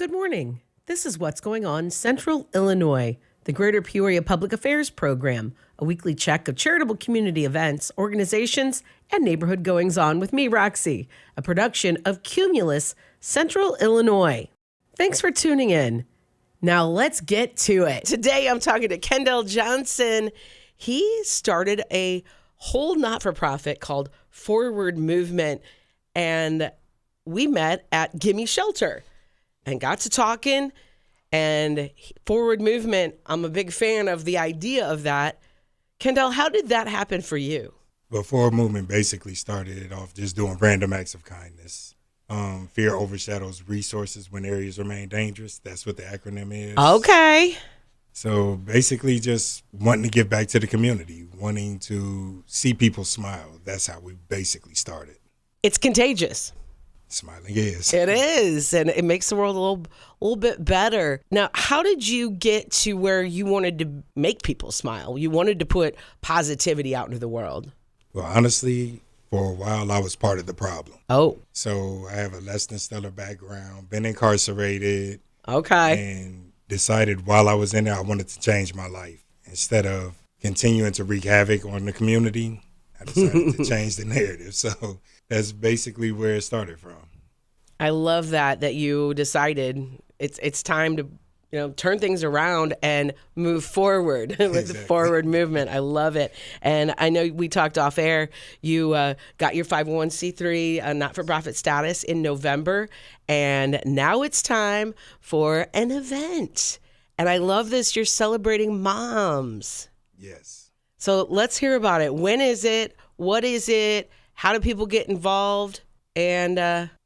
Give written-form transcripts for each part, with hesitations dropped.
Good morning. This is What's Going On Central Illinois, the Greater Peoria Public Affairs Program, a weekly check of charitable community events, organizations, and neighborhood goings-on with me, Roxy, a production of Cumulus Central Illinois. Thanks for tuning in. Now let's get to it. Today I'm talking to Kendell Johnson. He started a whole not-for-profit called F.O.R.W.A.R.D movement, and we met at Gimme Shelter and got to talking. And F.O.R.W.A.R.D movement, I'm a big fan of the idea of that. Kendell, how did that happen for you? Well, F.O.R.W.A.R.D movement basically started it off just doing random acts of kindness. Fear overshadows resources when areas remain dangerous. That's what the acronym is. Okay. So basically just wanting to give back to the community, wanting to see people smile. That's how we basically started. It's contagious. Smiling is. It is, and it makes the world a little bit better. Now, how did you get to where you wanted to make people smile? You wanted to put positivity out into the world. Well, honestly, for a while, I was part of the problem. Oh. So I have a less than stellar background, been incarcerated. Okay. And decided while I was in there, I wanted to change my life. Instead of continuing to wreak havoc on the community, I decided to change the narrative. So that's basically where it started from. I love that you decided it's time to turn things around and move forward with Exactly. the F.O.R.W.A.R.D movement. I love it. And I know we talked off air. You got your 501c3 not-for-profit status in November, and now it's time for an event. And I love this. You're celebrating moms. Yes. So let's hear about it. When is it? What is it? How do people get involved? And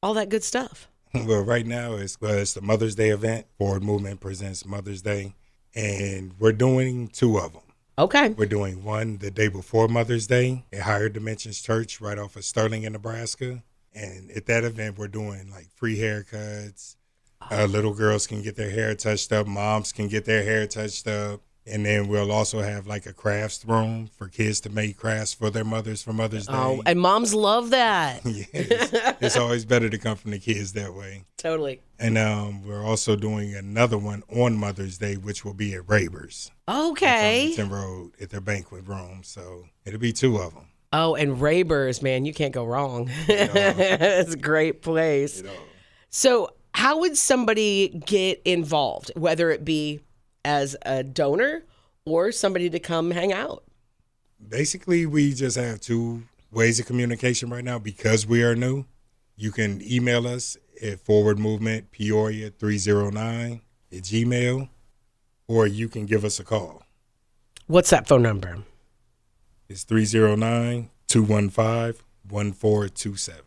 all that good stuff. Well, right now it's the Mother's Day event. F.O.R.W.A.R.D movement presents Mother's Day, and we're doing two of them. Okay. We're doing one the day before Mother's Day at Higher Dimensions Church right off of Sterling in Nebraska. And at that event, we're doing like free haircuts. Little girls can get their hair touched up. Moms can get their hair touched up. And then we'll also have like a crafts room for kids to make crafts for their mothers for Mother's Day. Oh, and moms love that. Yes. It's always better to come from the kids that way. Totally. And we're also doing another one on Mother's Day, which will be at F.O.R.W.A.R.D Okay. on Farmington Road at their banquet room. So it'll be two of them. Oh, and F.O.R.W.A.R.D, man, you can't go wrong. It's a great place. So how would somebody get involved, whether it be as a donor or somebody to come hang out? Basically, we just have two ways of communication right now because we are new. You can email us at F.O.R.W.A.R.D movement Peoria 309 at Gmail, or you can give us a call. What's that phone number? It's 309-215-1427.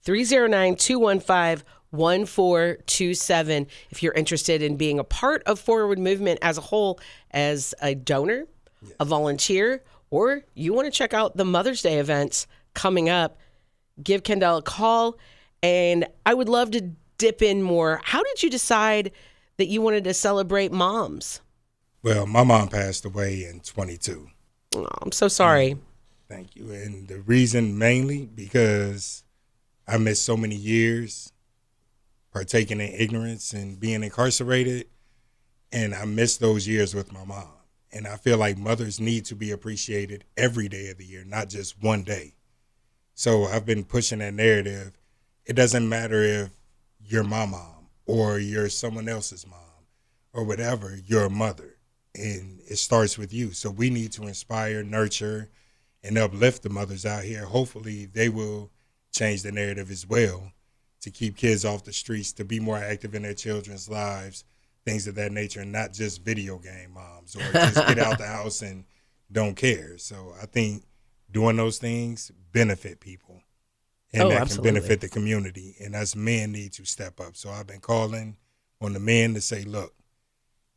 309-215-1427 if you're interested in being a part of F.O.R.W.A.R.D movement as a whole, as a donor, yes, a volunteer, or you want to check out the Mother's Day events coming up. Give Kendell a call, and I would love to dip in more. How did you decide that you wanted to celebrate moms? Well, my mom passed away in 22. Oh, I'm so sorry. Thank you. And the reason mainly because I missed so many years partaking in ignorance and being incarcerated, and I missed those years with my mom. And I feel like mothers need to be appreciated every day of the year, not just one day. So I've been pushing that narrative. It doesn't matter if you're my mom or you're someone else's mom or whatever, you're a mother, and it starts with you. So we need to inspire, nurture, and uplift the mothers out here. Hopefully they will change the narrative as well to keep kids off the streets, to be more active in their children's lives, things of that nature, and not just video game moms or just get out the house and don't care. So I think doing those things benefit people, and that absolutely can benefit the community. And us men need to step up. So I've been calling on the men to say, look,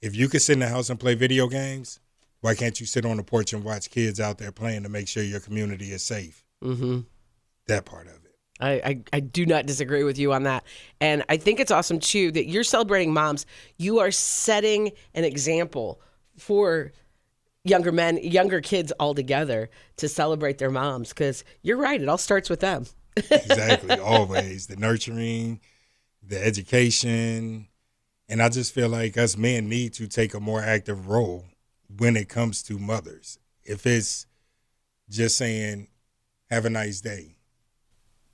if you can sit in the house and play video games, why can't you sit on the porch and watch kids out there playing to make sure your community is safe? Mm-hmm. That part of it. I do not disagree with you on that. And I think it's awesome, too, that you're celebrating moms. You are setting an example for younger men, younger kids altogether to celebrate their moms, because you're right. It all starts with them. Exactly. Always. The nurturing, the education. And I just feel like us men need to take a more active role when it comes to mothers. If it's just saying, have a nice day,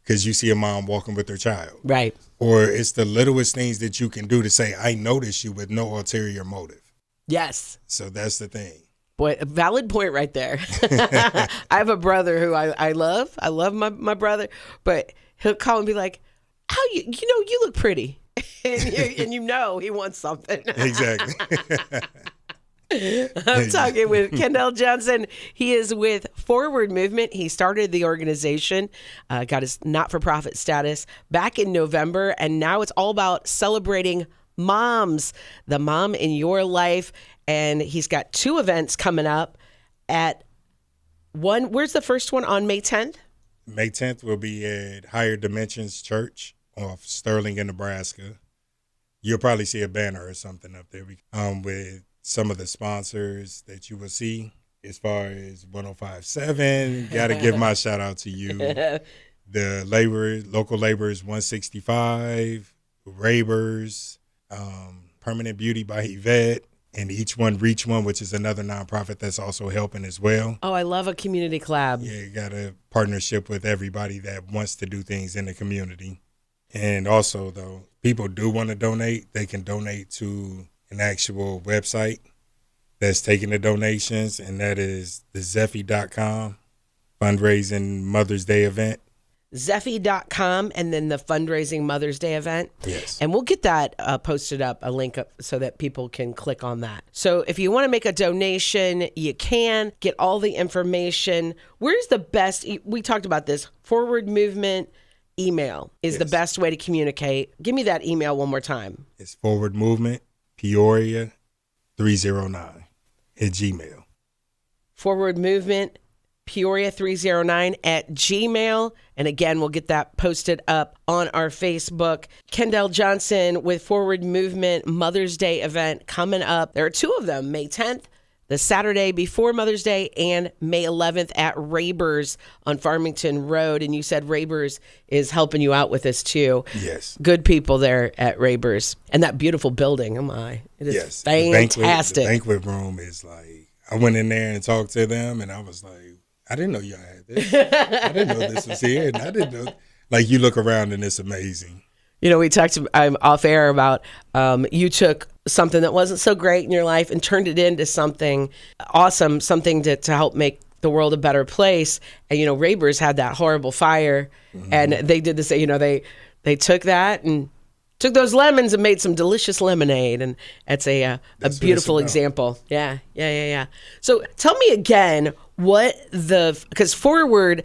because you see a mom walking with her child. Right. Or it's the littlest things that you can do to say, I notice you with no ulterior motive. Yes. So that's the thing. Boy, a valid point right there. I have a brother who I love. I love my brother, but he'll call and be like, "How you look pretty," and you know he wants something. Exactly. I'm talking with Kendell Johnson. He is with F.O.R.W.A.R.D movement. He started the organization, got his not-for-profit status back in November, and now it's all about celebrating moms, the mom in your life. And he's got 2 events coming up at one. Where's the first one? On May 10th? May 10th will be at Higher Dimensions Church off Sterling in Nebraska. You'll probably see a banner or something up there with some of the sponsors that you will see. As far as 105.7, got to give my shout out to you. The local laborers 165, Ravers, Permanent Beauty by Yvette, and Each One Reach One, which is another nonprofit that's also helping as well. Oh, I love a community collab. Yeah, you got a partnership with everybody that wants to do things in the community. And also, though, people do want to donate, they can donate to an actual website that's taking the donations, and that is the Zeffy.com fundraising Mother's Day event. Zeffy.com, and then the fundraising Mother's Day event. Yes. And we'll get that posted up, a link up so that people can click on that. So if you want to make a donation, you can get all the information. Where's the best? We talked about this. F.O.R.W.A.R.D movement email is the best way to communicate. Give me that email one more time. It's F.O.R.W.A.R.D movement, Peoria 309 at Gmail. F.O.R.W.A.R.D movement, Peoria 309 at Gmail. And again, we'll get that posted up on our Facebook. Kendell Johnson with F.O.R.W.A.R.D movement Mother's Day event coming up. There are 2 of them, May 10th, the Saturday before Mother's Day, and May 11th at F.O.R.W.A.R.D on Farmington Road. And you said F.O.R.W.A.R.D is helping you out with this too. Yes. Good people there at F.O.R.W.A.R.D. And that beautiful building, oh my, it is fantastic. The banquet room is like, I went in there and talked to them, and I was like, I didn't know y'all had this. I didn't know this was here, and I didn't know. Like, you look around and it's amazing. You know, we talked off air about you took something that wasn't so great in your life and turned it into something awesome, something to help make the world a better place. And, you know, F.O.R.W.A.R.D's had that horrible fire, and they did this, you know, they took that and took those lemons and made some delicious lemonade. And it's a beautiful example. Yeah. So tell me again because F.O.R.W.A.R.D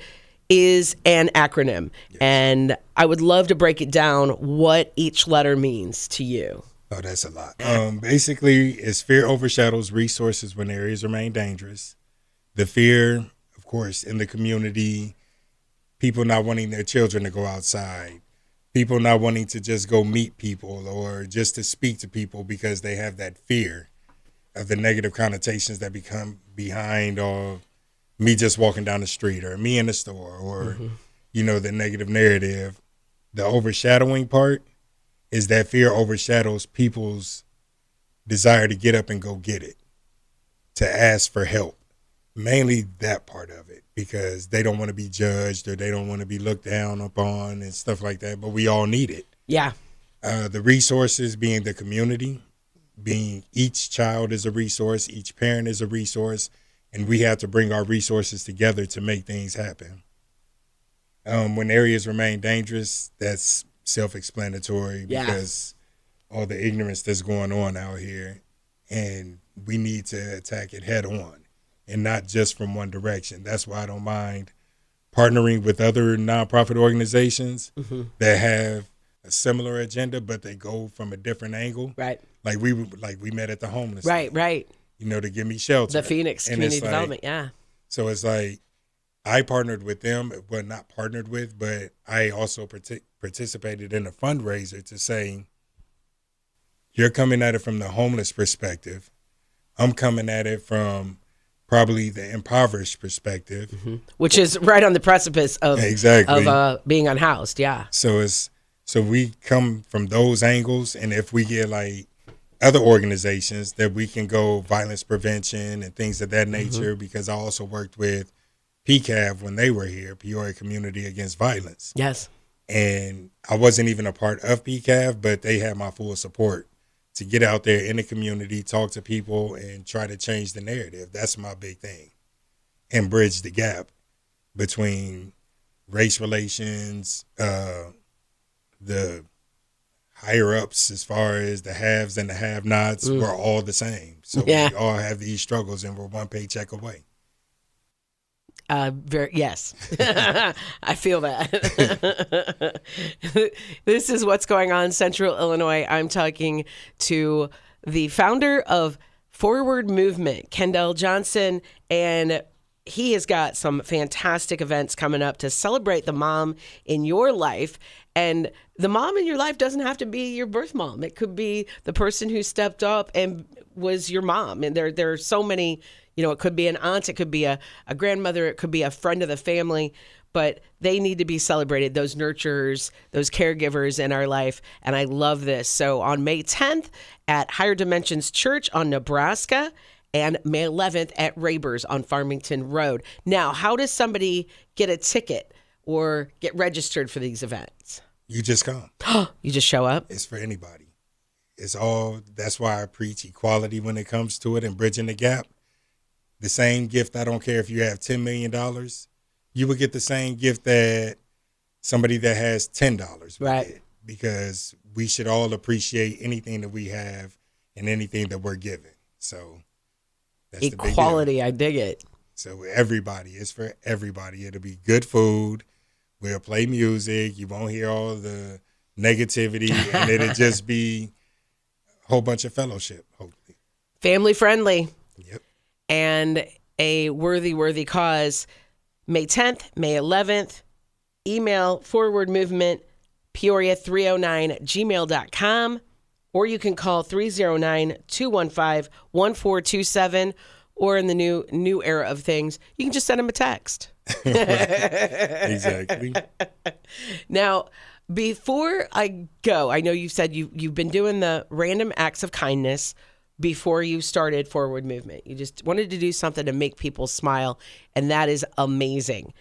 is an acronym, and I would love to break it down what each letter means to you. Oh, that's a lot. Basically, it's fear overshadows resources when areas remain dangerous. The fear, of course, in the community, people not wanting their children to go outside, people not wanting to just go meet people or just to speak to people because they have that fear of the negative connotations that become behind me just walking down the street or me in the store or, you know, the negative narrative. The overshadowing part is that fear overshadows people's desire to get up and go get it, to ask for help. Mainly that part of it, because they don't want to be judged or they don't want to be looked down upon and stuff like that, but we all need it. Yeah. The resources being the community, being each child is a resource, each parent is a resource, and we have to bring our resources together to make things happen. When areas remain dangerous, that's self-explanatory because all the ignorance that's going on out here, and we need to attack it head on and not just from one direction. That's why I don't mind partnering with other nonprofit organizations that have a similar agenda, but they go from a different angle. Right. Like we met at the homeless. Right. You know, to give me shelter. The Phoenix Community Development, yeah. So it's like I partnered with them, well, not partnered with, but I also participated in a fundraiser to say, you're coming at it from the homeless perspective. I'm coming at it from probably the impoverished perspective. Which is right on the precipice of being unhoused, yeah. So it's So we come from those angles, and if we get like other organizations that we can go violence prevention and things of that nature, because I also worked with PCAV when they were here, Peoria Community Against Violence. Yes. And I wasn't even a part of PCAV, but they had my full support to get out there in the community, talk to people, and try to change the narrative. That's my big thing. And bridge the gap between race relations, the higher ups as far as the haves and the have-nots. We're all the same. So Yeah. we all have these struggles, and we're one paycheck away. Yes, I feel that. This is what's going on in Central Illinois. I'm talking to the founder of Forward Movement, Kendell Johnson, and he has got some fantastic events coming up to celebrate the mom in your life. And the mom in your life doesn't have to be your birth mom. It could be the person who stepped up and was your mom. And there are so many, it could be an aunt, it could be a grandmother, it could be a friend of the family, but they need to be celebrated, those nurturers, those caregivers in our life. And I love this. So on May 10th at Higher Dimensions Church on Nebraska, and May 11th at Raber's on Farmington Road. Now, how does somebody get a ticket or get registered for these events? You just come. You just show up? It's for anybody. That's why I preach equality when it comes to it and bridging the gap. The same gift, I don't care if you have $10 million, you would get the same gift that somebody that has $10 would Right. get, because we should all appreciate anything that we have and anything that we're given. So that's the big Equality, deal. I dig it. So it's for everybody. It'll be good food. We'll play music. You won't hear all the negativity, and it'll just be a whole bunch of fellowship, hopefully. Family friendly. Yep. And a worthy cause. May 10th, May 11th. Email Forward Movement, Peoria309@gmail.com, or you can call 309-215-1427, or in the new era of things, you can just send them a text. Exactly. Now, before I go, I know you said you've been doing the random acts of kindness before you started Forward Movement. You just wanted to do something to make people smile, and that is amazing.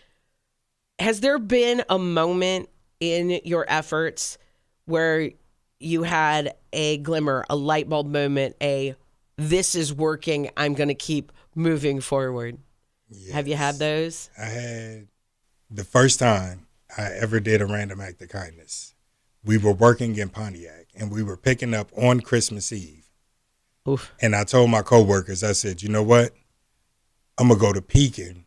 Has there been a moment in your efforts where you had a glimmer, a light bulb moment, this is working, I'm going to keep moving forward? Yes. Have you had those? I had the first time I ever did a random act of kindness. We were working in Pontiac, and we were picking up on Christmas Eve. Oof. And I told my coworkers, I said, you know what? I'm going to go to Pekin.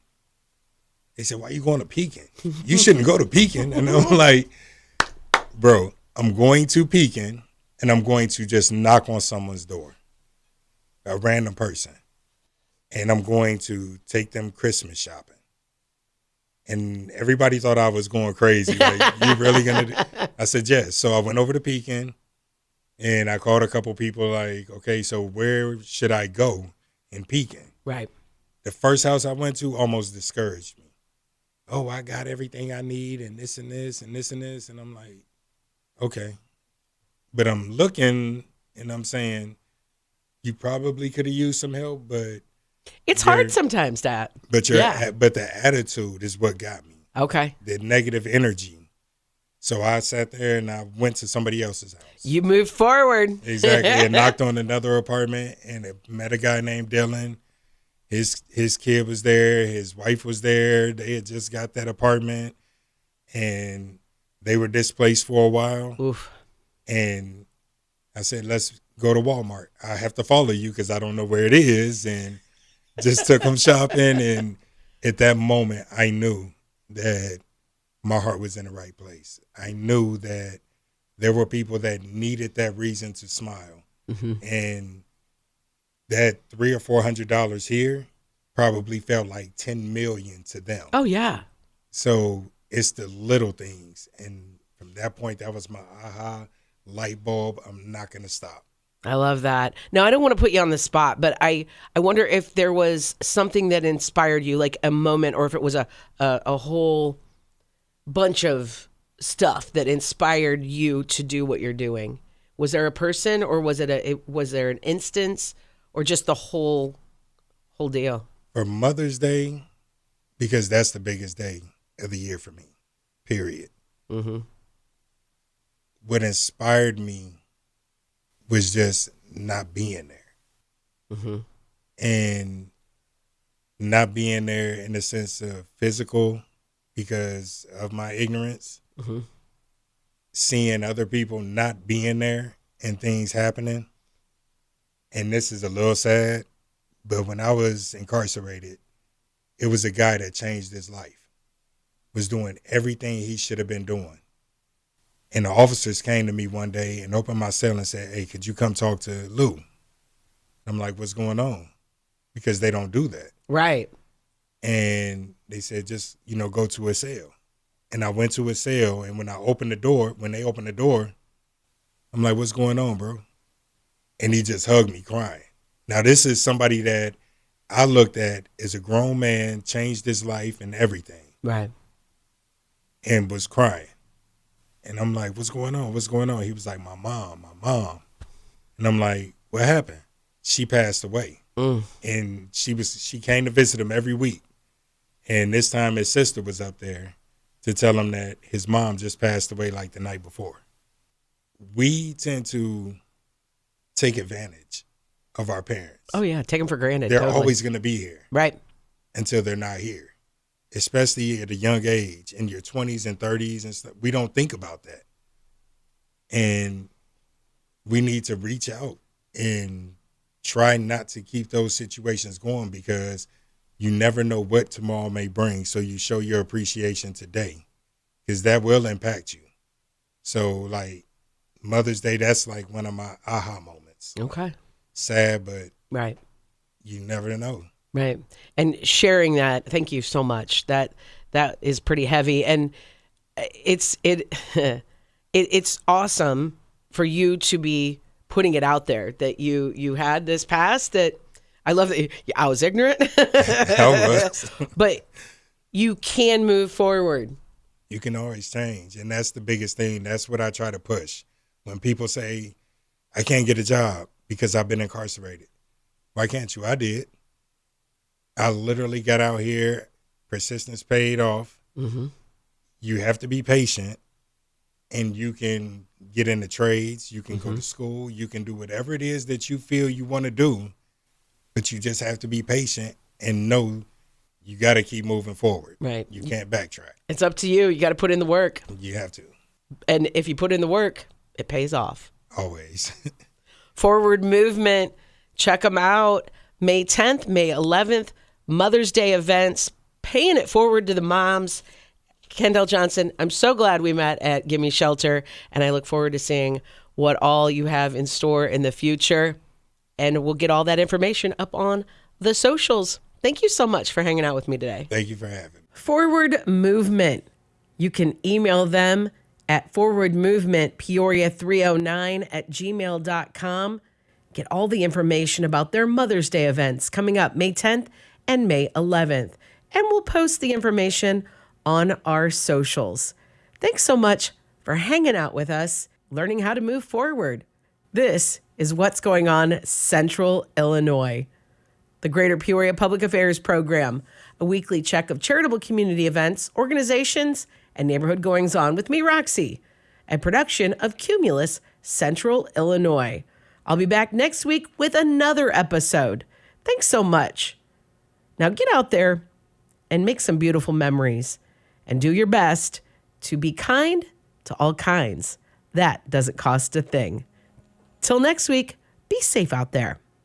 They said, why are you going to Pekin? You shouldn't go to Pekin. And I'm like, bro, I'm going to Pekin, and I'm going to just knock on someone's door, a random person. And I'm going to take them Christmas shopping. And everybody thought I was going crazy. Like, you really going to? I said, yes. So I went over to Pekin, and I called a couple people like, okay, so where should I go in Pekin? Right. The first house I went to almost discouraged me. Oh, I got everything I need and this and this and this and this. And I'm like, okay. But I'm looking and I'm saying, you probably could have used some help, but it's hard sometimes, Dad. But the attitude is what got me. Okay. The negative energy. So I sat there and I went to somebody else's house. You moved forward. Exactly. And knocked on another apartment and met a guy named Dylan. His kid was there. His wife was there. They had just got that apartment and they were displaced for a while. Oof. And I said, let's go to Walmart. I have to follow you because I don't know where it is. And just took them shopping. And at that moment, I knew that my heart was in the right place. I knew that there were people that needed that reason to smile. Mm-hmm. And that $300 or $400 here probably felt like $10 million to them. Oh, yeah. So it's the little things. And from that point, that was my aha light bulb. I'm not going to stop. I love that. Now, I don't want to put you on the spot, but I wonder if there was something that inspired you, like a moment, or if it was a whole bunch of stuff that inspired you to do what you're doing? Was there a person, or was was there an instance, or just the whole deal? For Mother's Day, because that's the biggest day of the year for me, period. Mm-hmm. What inspired me was just not being there. Mm-hmm. And not being there in the sense of physical because of my ignorance. Mm-hmm. Seeing other people not being there and things happening. And this is a little sad, but when I was incarcerated, it was a guy that changed his life, was doing everything he should have been doing. And the officers came to me one day and opened my cell and said, "Hey, could you come talk to Lou?" I'm like, "What's going on?" Because they don't do that. Right. And they said, just, go to a cell. And I went to a cell, and when they opened the door, I'm like, "What's going on, bro?" And he just hugged me crying. Now, this is somebody that I looked at as a grown man, changed his life and everything. Right. And was crying. And I'm like, "What's going on? What's going on?" He was like, my mom. And I'm like, "What happened?" She passed away. And she came to visit him every week. And this time his sister was up there to tell him that his mom just passed away like the night before. We tend to take advantage of our parents. Oh, yeah. Take them for granted. They're totally. always going to be here. Right. Until they're not here, especially at a young age, in your 20s and 30s and stuff. We don't think about that. And we need to reach out and try not to keep those situations going, because you never know what tomorrow may bring. So you show your appreciation today, because that will impact you. So like Mother's Day, that's like one of my aha moments. Okay. Sad, but right. You never know. Right. And sharing that, thank you so much. That is pretty heavy. And it's awesome for you to be putting it out there that you had this past, that I love that I was ignorant. I was. But you can move forward. You can always change. And that's the biggest thing. That's what I try to push. When people say, "I can't get a job because I've been incarcerated." Why can't you? I did. I literally got out here. Persistence paid off. Mm-hmm. You have to be patient, and you can get into trades. You can go to school. You can do whatever it is that you feel you want to do, but you just have to be patient and know you got to keep moving forward. Right. You can't backtrack. It's up to you. You got to put in the work. You have to. And if you put in the work, it pays off. Always. Forward Movement. Check them out. May 10th, May 11th, Mother's Day events, paying it forward to the moms. Kendell Johnson, I'm so glad we met at Gimme Shelter, and I look forward to seeing what all you have in store in the future. And we'll get all that information up on the socials. Thank you so much for hanging out with me today. Thank you for having me. Forward Movement. You can email them at forwardmovement309@gmail.com. Get all the information about their Mother's Day events coming up May 10th and May 11th. And we'll post the information on our socials. Thanks so much for hanging out with us, learning how to move forward. This is What's Going On Central Illinois. The Greater Peoria Public Affairs Program, a weekly check of charitable community events, organizations, and neighborhood goings-on with me, Roxy, a production of Cumulus Central Illinois. I'll be back next week with another episode. Thanks so much. Now get out there and make some beautiful memories, and do your best to be kind to all kinds. That doesn't cost a thing. Till next week, be safe out there.